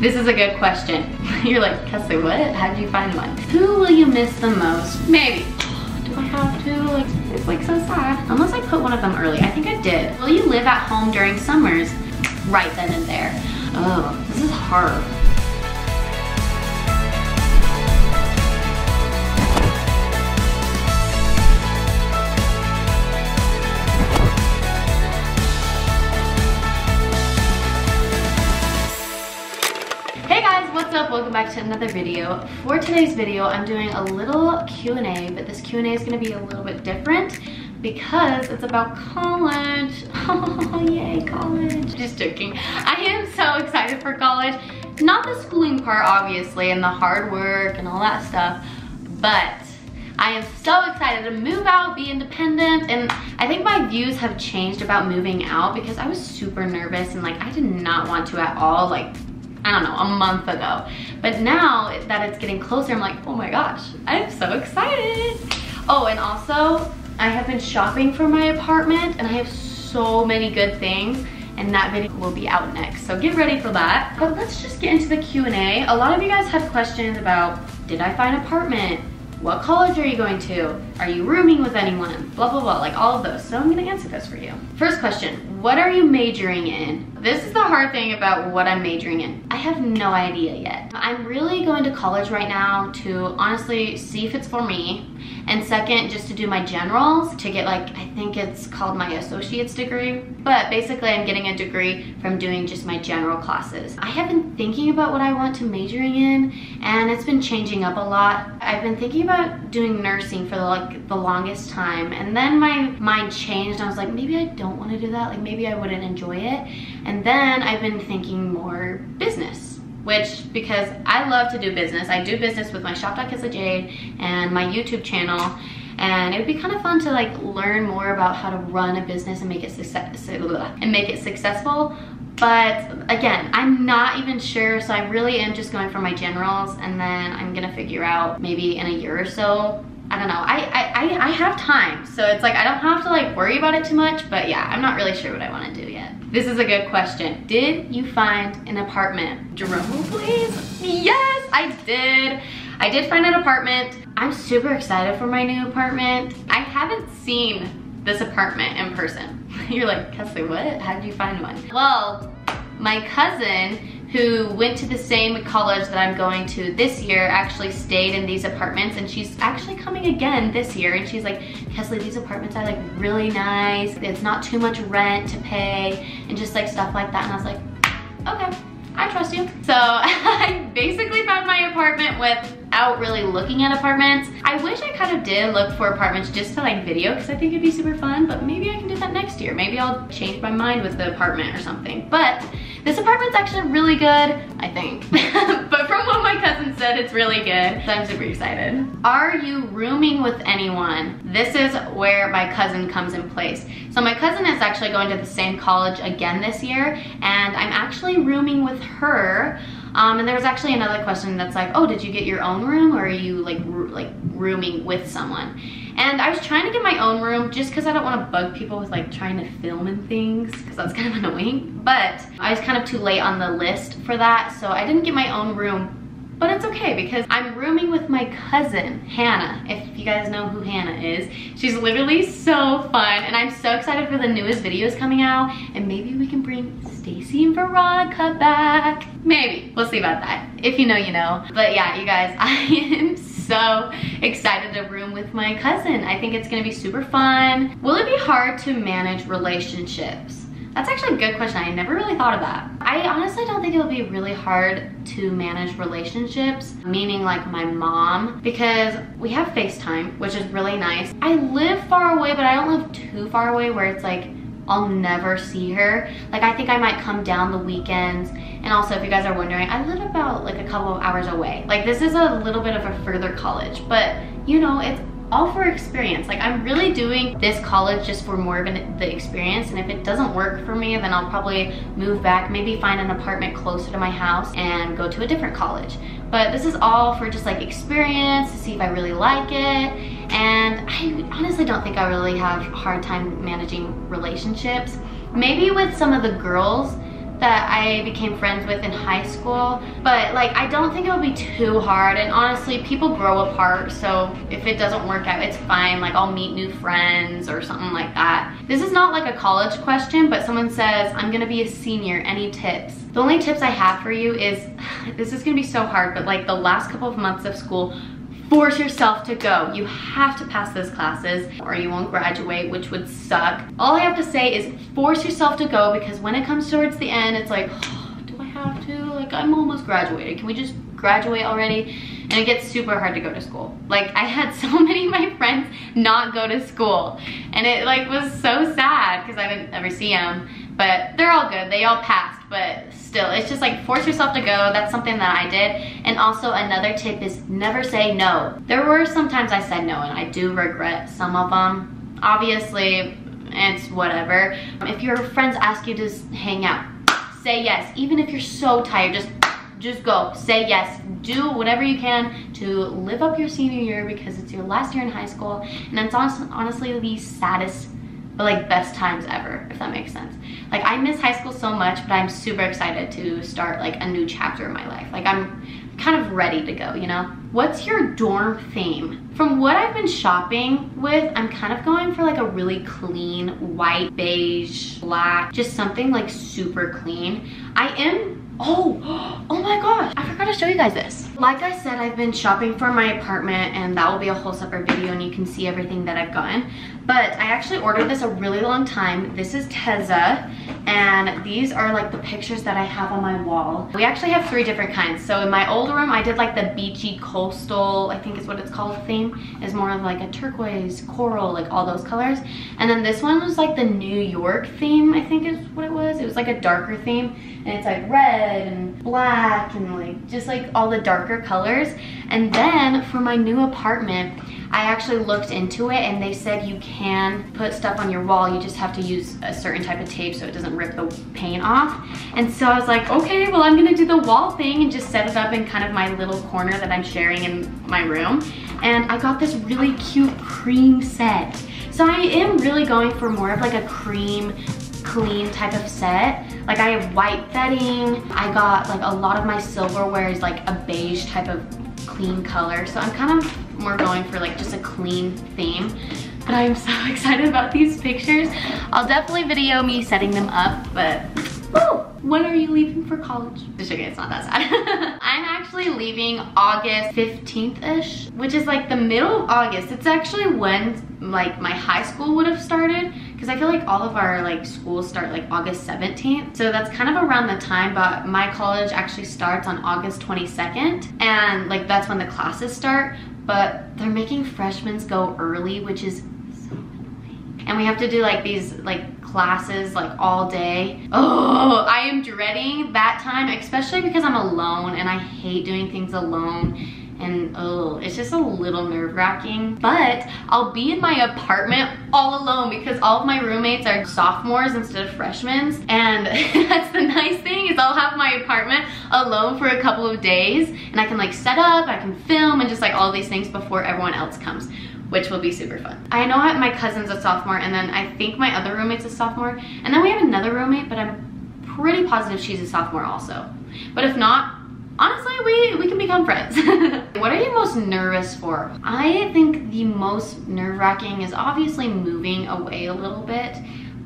This is a good question. You're like, Kesley, what? How did you find one? Who will you miss the most? Maybe. Do I have to? Like, it's like so sad. Unless I put one of them early. I think I did. Will you live at home during summers? Right then and there. Oh, this is hard. What's up? Welcome back to another video. For today's video, I'm doing a little Q&A, but this Q&A is going to be a little bit different because it's about college. Oh, yay, college. Just joking. I am so excited for college. Not the schooling part, obviously, and the hard work and all that stuff, but I am so excited to move out, be independent, and I think my views have changed about moving out because I was super nervous and like I did not want to at all, like I don't know, a month ago. But now that it's getting closer, I'm like, oh my gosh, I'm so excited. Oh, and also, I have been shopping for my apartment and I have so many good things, and that video will be out next. So get ready for that. But let's just get into the Q&A. A lot of you guys had questions about, did I find an apartment? What college are you going to? Are you rooming with anyone? Blah, blah, blah, like all of those. So I'm gonna answer those for you. First question, what are you majoring in? This is the hard thing about what I'm majoring in. I have no idea yet. I'm really going to college right now to honestly see if it's for me. And second, just to do my generals, to get like, I think it's called my associate's degree. But basically I'm getting a degree from doing just my general classes. I have been thinking about what I want to majoring in, and it's been changing up a lot. I've been thinking about doing nursing for the longest time, and then my mind changed. I was like, maybe I don't want to do that. Like maybe I wouldn't enjoy it. And then I've been thinking more business. Which, because I love to do business. I do business with my shop.Kesley Jade and my YouTube channel, and it would be kind of fun to like learn more about how to run a business and make it successful. But again, I'm not even sure, so I really am just going for my generals, and then I'm gonna figure out maybe in a year or so. I don't know. I have time, so it's like I don't have to like worry about it too much. But yeah, I'm not really sure what I want to do yet. This is a good question. Did you find an apartment? Drum roll, please. Yes, I did. I did find an apartment. I'm super excited for my new apartment. I haven't seen this apartment in person. You're like, Kesley, what? How did you find one? Well, my cousin, who went to the same college that I'm going to this year, actually stayed in these apartments, and she's actually coming again this year, and she's like, Kesley, these apartments are like really nice. It's not too much rent to pay and just like stuff like that. And I was like, okay, I trust you. So I basically found my apartment without really looking at apartments. I wish I kind of did look for apartments just to like video, because I think it'd be super fun, but maybe I can do that next year. Maybe I'll change my mind with the apartment or something. But this apartment's actually really good, I think. But from what my cousin said, it's really good. So I'm super excited. Are you rooming with anyone? This is where my cousin comes in place. So my cousin is actually going to the same college again this year, and I'm actually rooming with her. And there was actually another question that's like, oh, did you get your own room, or are you like rooming with someone? And I was trying to get my own room just because I don't want to bug people with like trying to film and things, because that's kind of annoying. But I was kind of too late on the list for that, so I didn't get my own room. But it's okay because I'm rooming with my cousin, Hannah. If you guys know who Hannah is, she's literally so fun, and I'm so excited for the newest videos coming out, and maybe we can bring Stacy and Veronica back. Maybe, we'll see about that. If you know, you know. But yeah, you guys, I am so excited to room with my cousin. I think it's gonna be super fun. Will it be hard to manage relationships? That's actually a good question. I never really thought of that. I honestly don't think it'll be really hard to manage relationships, meaning like my mom, because we have FaceTime, which is really nice. I live far away, but I don't live too far away where it's like I'll never see her. Like I think I might come down the weekends. And also, if you guys are wondering, I live about like a couple of hours away. Like this is a little bit of a further college, but you know, it's all for experience. Like I'm really doing this college just for more of the experience, and if it doesn't work for me, then I'll probably move back, maybe find an apartment closer to my house and go to a different college. But this is all for just like experience, to see if I really like it. And I honestly don't think I really have a hard time managing relationships. Maybe with some of the girls that I became friends with in high school, but like I don't think it would be too hard, and honestly people grow apart, so if it doesn't work out it's fine. Like I'll meet new friends or something like that. This is not like a college question, but someone says, I'm gonna be a senior, any tips? The only tips I have for you is, this is gonna be so hard, but like the last couple of months of school, force yourself to go. You have to pass those classes or you won't graduate, which would suck. All I have to say is force yourself to go, because when it comes towards the end, it's like, oh, do I have to? Like I'm almost graduated. Can we just graduate already? And it gets super hard to go to school. Like I had so many of my friends not go to school, and it like was so sad because I didn't ever see them, but they're all good. They all passed, but still, it's just like force yourself to go. That's something that I did. And also another tip is never say no. There were some times I said no, and I do regret some of them. Obviously, it's whatever. If your friends ask you to hang out, say yes. Even if you're so tired, just go, say yes. Do whatever you can to live up your senior year, because it's your last year in high school, and it's honestly the saddest but like best times ever, if that makes sense. Like I miss high school so much, but I'm super excited to start like a new chapter in my life. Like I'm kind of ready to go, you know? What's your dorm theme? From what I've been shopping with, I'm kind of going for like a really clean white, beige, black, just something like super clean. Oh my gosh, I forgot to show you guys this. Like I said, I've been shopping for my apartment, and that will be a whole separate video and you can see everything that I've gotten. But I actually ordered this a really long time. This is Tezza, and these are like the pictures that I have on my wall. We actually have 3 different kinds. So in my old room, I did like the beachy coastal, I think is what it's called, theme. It's more of like a turquoise, coral, like all those colors. And then this one was like the New York theme, I think is what it was. It was like a darker theme, and it's like red and black and like just like all the darker colors. And then for my new apartment, I actually looked into it, and they said you can put stuff on your wall. You just have to use a certain type of tape so it doesn't rip the paint off. And so I was like, okay, well I'm gonna do the wall thing and just set it up in kind of my little corner that I'm sharing in my room. And I got this really cute cream set. So I am really going for more of like a cream, clean type of set. Like I have white bedding. I got like a lot of my silverware is like a beige type of clean color. So I'm kind of more going for like just a clean theme. But I'm so excited about these pictures. I'll definitely video me setting them up, but woo! When are you leaving for college? Just joking, it's not that sad. I'm actually leaving August 15th-ish, which is like the middle of August. It's actually when like my high school would have started, because I feel like all of our like schools start like August 17th. So that's kind of around the time, but my college actually starts on August 22nd, and like that's when the classes start. But they're making freshmen go early, which is so annoying. And we have to do like these like classes like all day. Oh, I am dreading that time, especially because I'm alone and I hate doing things alone. And oh, it's just a little nerve-wracking. But I'll be in my apartment all alone because all of my roommates are sophomores instead of freshmen. And that's the nice thing, is I'll have my apartment alone for a couple of days, and I can like set up, I can film, and just like all these things before everyone else comes, which will be super fun. I know my cousin's a sophomore, and then I think my other roommate's a sophomore, and then we have another roommate, but I'm pretty positive she's a sophomore also. But if not, honestly, we can become friends. What are you most nervous for? I think the most nerve-wracking is obviously moving away a little bit,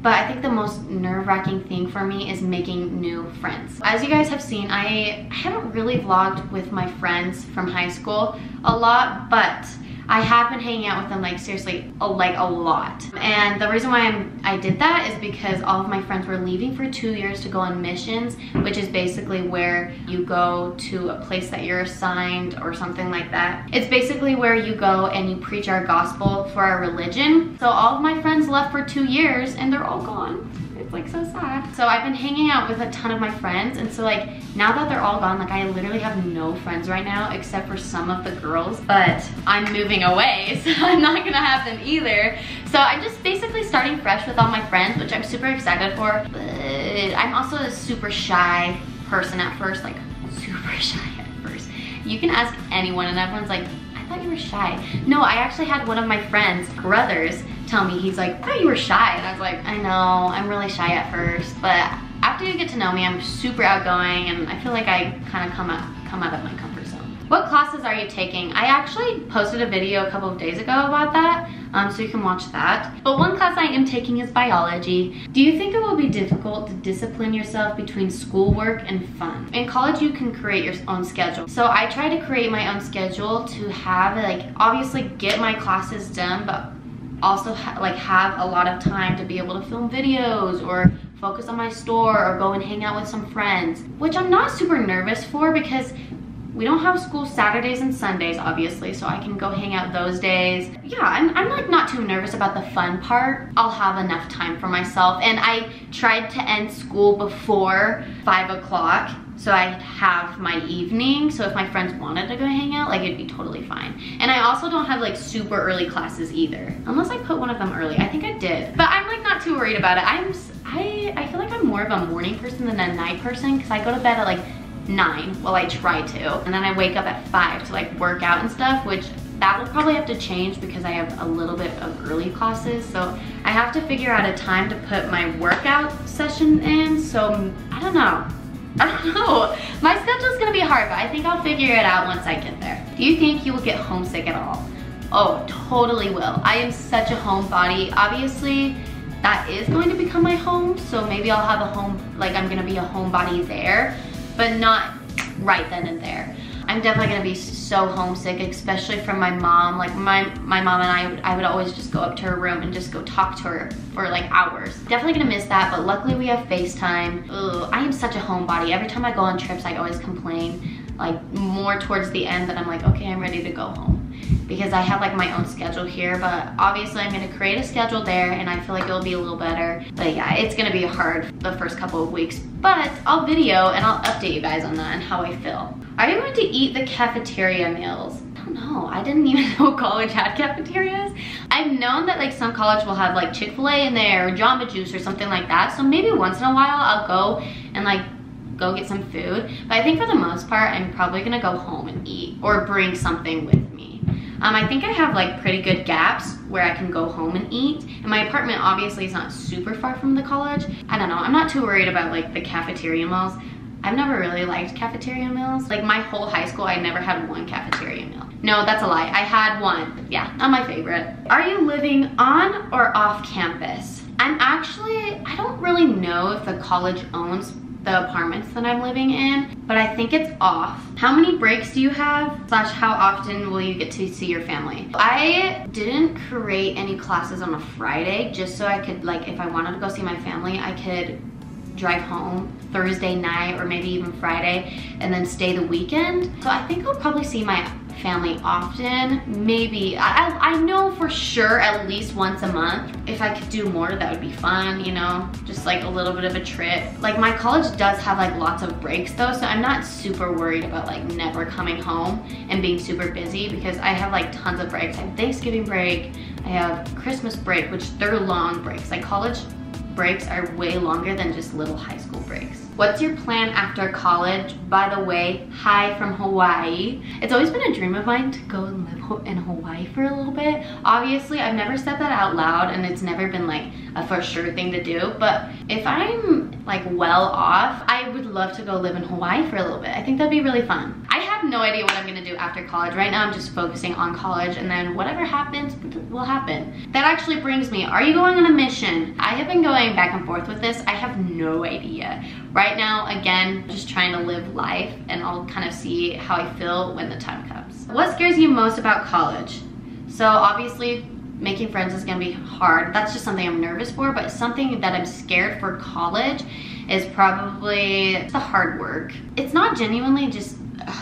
but I think the most nerve-wracking thing for me is making new friends. As you guys have seen, I haven't really vlogged with my friends from high school a lot, but I have been hanging out with them like seriously a lot. And the reason why I did that is because all of my friends were leaving for 2 years to go on missions, which is basically where you go to a place that you're assigned or something like that. It's basically where you go and you preach our gospel for our religion. So all of my friends left for 2 years and they're all gone. It's like so sad. So I've been hanging out with a ton of my friends, and so like now that they're all gone, like I literally have no friends right now except for some of the girls, but I'm moving away, so I'm not gonna have them either. So I'm just basically starting fresh with all my friends, which I'm super excited for. But I'm also a super shy person at first, like super shy at first. You can ask anyone and everyone's like, I thought you were shy. No, I actually had one of my friends' brothers tell me, he's like, I thought you were shy. And I was like, I know, I'm really shy at first, but after after you get to know me, I'm super outgoing and I feel like I kind of come out of my comfort zone. What classes are you taking? I actually posted a video a couple of days ago about that, so you can watch that. But one class I am taking is biology. Do you think it will be difficult to discipline yourself between schoolwork and fun? In college, you can create your own schedule. So I try to create my own schedule to have, like, obviously get my classes done, but also have a lot of time to be able to film videos or focus on my store or go and hang out with some friends, which I'm not super nervous for because we don't have school Saturdays and Sundays, obviously, so I can go hang out those days. Yeah, I'm like not too nervous about the fun part. I'll have enough time for myself, and I tried to end school before 5 o'clock, so I'd have my evening, so if my friends wanted to go hang out, like, it'd be totally fine. And I also don't have like super early classes either, unless I put one of them early. I think I did, but I'm like not too worried about it. I feel like I'm more of a morning person than a night person because I go to bed at like 9, well, I try to, and then I wake up at 5 to like work out and stuff, which that will probably have to change because I have a little bit of early classes, so I have to figure out a time to put my workout session in. So I don't know. My schedule's gonna be hard, but I think I'll figure it out once I get there. Do you think you will get homesick at all? Oh, totally will. I am such a homebody. Obviously, that is going to become my home, so maybe I'll have a home, like I'm gonna be a homebody there, but not right then and there. I'm definitely gonna be so homesick, especially from my mom. Like my mom and I would always just go up to her room and just go talk to her for like hours. Definitely gonna miss that, but luckily we have FaceTime. Ugh, I am such a homebody. Every time I go on trips, I always complain, like more towards the end that I'm like, okay, I'm ready to go home. Because I have like my own schedule here, but obviously I'm gonna create a schedule there and I feel like it'll be a little better. But yeah, it's gonna be hard the first couple of weeks, but I'll video and I'll update you guys on that and how I feel. Are you going to eat the cafeteria meals? I don't know, I didn't even know college had cafeterias. I've known that like some college will have like Chick-fil-A in there or Jamba Juice or something like that. So maybe once in a while I'll go and like go get some food. But I think for the most part, I'm probably gonna go home and eat or bring something with me. I think I have like pretty good gaps where I can go home and eat. And my apartment obviously is not super far from the college. I don't know, I'm not too worried about like the cafeteria meals. I've never really liked cafeteria meals. Like my whole high school, I never had one cafeteria meal. No, that's a lie, I had one. Yeah, not my favorite. Are you living on or off campus? I don't really know if the college owns the apartments that I'm living in, but I think it's off. How many breaks do you have? / how often will you get to see your family? I didn't create any classes on a Friday just so I could, like, if I wanted to go see my family, I could drive home Thursday night or maybe even Friday and then stay the weekend. So I think I'll probably see my family often. Maybe, I know for sure at least once a month. If I could do more, that would be fun, you know, just like a little bit of a trip. Like my college does have like lots of breaks though, so I'm not super worried about like never coming home and being super busy because I have like tons of breaks. I have Thanksgiving break, I have Christmas break, which they're long breaks. Like college breaks are way longer than just little high school breaks. What's your plan after college? By the way, hi from Hawaii. It's always been a dream of mine to go and live in Hawaii for a little bit. Obviously, I've never said that out loud and it's never been like a for sure thing to do, but if I'm like well off, I would love to go live in Hawaii for a little bit. I think that'd be really fun. I have no idea what I'm gonna do after college. Right now I'm just focusing on college and then whatever happens will happen. That actually brings me, are you going on a mission? I have been going back and forth with this. I have no idea. Right now, again, just trying to live life and I'll kind of see how I feel when the time comes. What scares you most about college? So obviously, making friends is gonna be hard. That's just something I'm nervous for, but something that I'm scared for college is probably the hard work. It's not genuinely just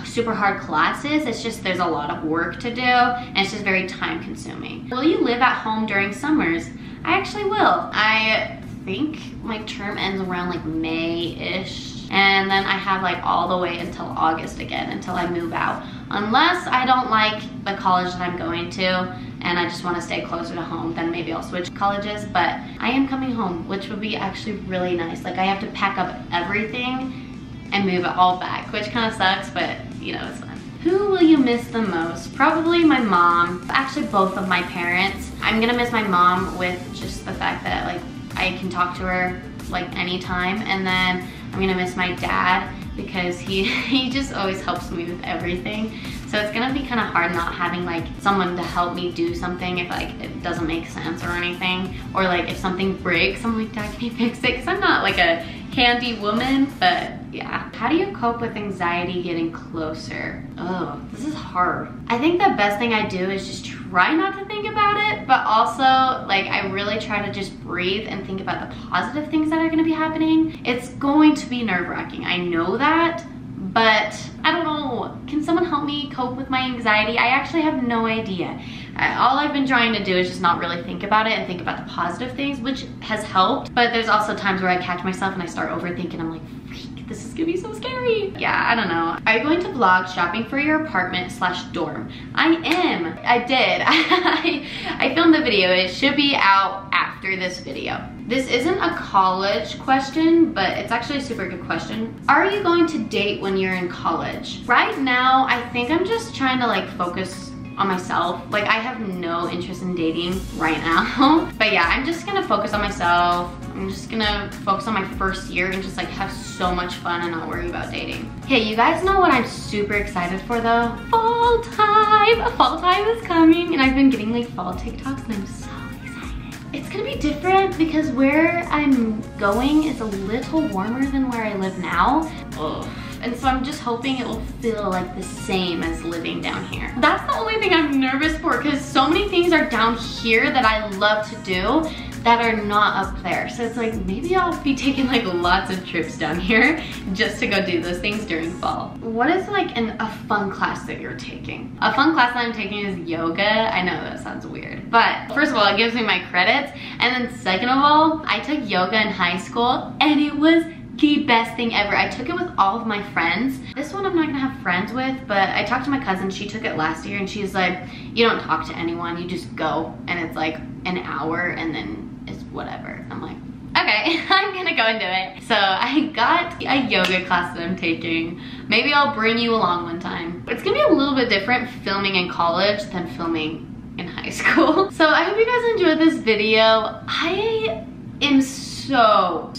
super hard classes, it's just there's a lot of work to do and it's just very time consuming. Will you live at home during summers? I actually will. I think my term ends around like May-ish, and then I have like all the way until August again until I move out. Unless I don't like the college that I'm going to and I just want to stay closer to home, then maybe I'll switch colleges, but I am coming home, which would be actually really nice. Like I have to pack up everything and move it all back, which kind of sucks, but you know, it's fun. Who will you miss the most? Probably my mom. Actually, both of my parents. I'm gonna miss my mom with just the fact that like I can talk to her like anytime. And then I'm gonna miss my dad because he just always helps me with everything. So it's gonna be kind of hard not having like someone to help me do something if like it doesn't make sense or anything. Or like if something breaks, I'm like, Dad, can you fix it? Because I'm not like a handy woman, but yeah. How do you cope with anxiety getting closer? Oh, this is hard. I think the best thing I do is just try not to think about it, but also like I really try to just breathe and think about the positive things that are gonna be happening. It's going to be nerve-wracking, I know that, but I don't know. Can someone help me cope with my anxiety? I actually have no idea. All I've been trying to do is just not really think about it and think about the positive things, which has helped. But there's also times where I catch myself and I start overthinking. I'm like, freak, this is gonna be so scary. Yeah, I don't know. Are you going to vlog shopping for your apartment / dorm? I am. I did. I filmed the video. It should be out after this video. This isn't a college question, but it's actually a super good question. Are you going to date when you're in college? Right now, I think I'm just trying to like focus on myself. Like I have no interest in dating right now. But yeah, I'm just gonna focus on myself. I'm just gonna focus on my first year and just like have so much fun and not worry about dating. Okay, you guys know what I'm super excited for though? Fall time! Fall time is coming and I've been getting like fall TikToks and I'm so excited. It's gonna be different because where I'm going is a little warmer than where I live now. Ugh. And so I'm just hoping it will feel like the same as living down here. That's the only thing I'm nervous for because so many things are down here that I love to do that are not up there. So it's like, maybe I'll be taking like lots of trips down here just to go do those things during fall. What is like a fun class that you're taking? A fun class that I'm taking is yoga. I know that sounds weird, but first of all, it gives me my credits. And then second of all, I took yoga in high school and it was the best thing ever. I took it with all of my friends. This one I'm not gonna have friends with, but I talked to my cousin, she took it last year and she's like, you don't talk to anyone, you just go and it's like an hour and then it's whatever. I'm like, okay, I'm gonna go and do it. So I got a yoga class that I'm taking. Maybe I'll bring you along one time. It's gonna be a little bit different filming in college than filming in high school. So I hope you guys enjoyed this video. I am so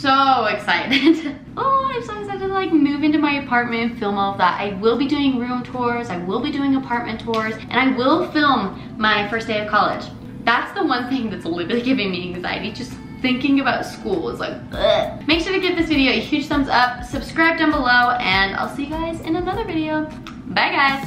excited. Oh, I'm so excited to like move into my apartment and film all of that. I will be doing room tours, I will be doing apartment tours, and I will film my first day of college. That's the one thing that's literally giving me anxiety. Just thinking about school is like, ugh. Make sure to give this video a huge thumbs up, subscribe down below, and I'll see you guys in another video. Bye guys.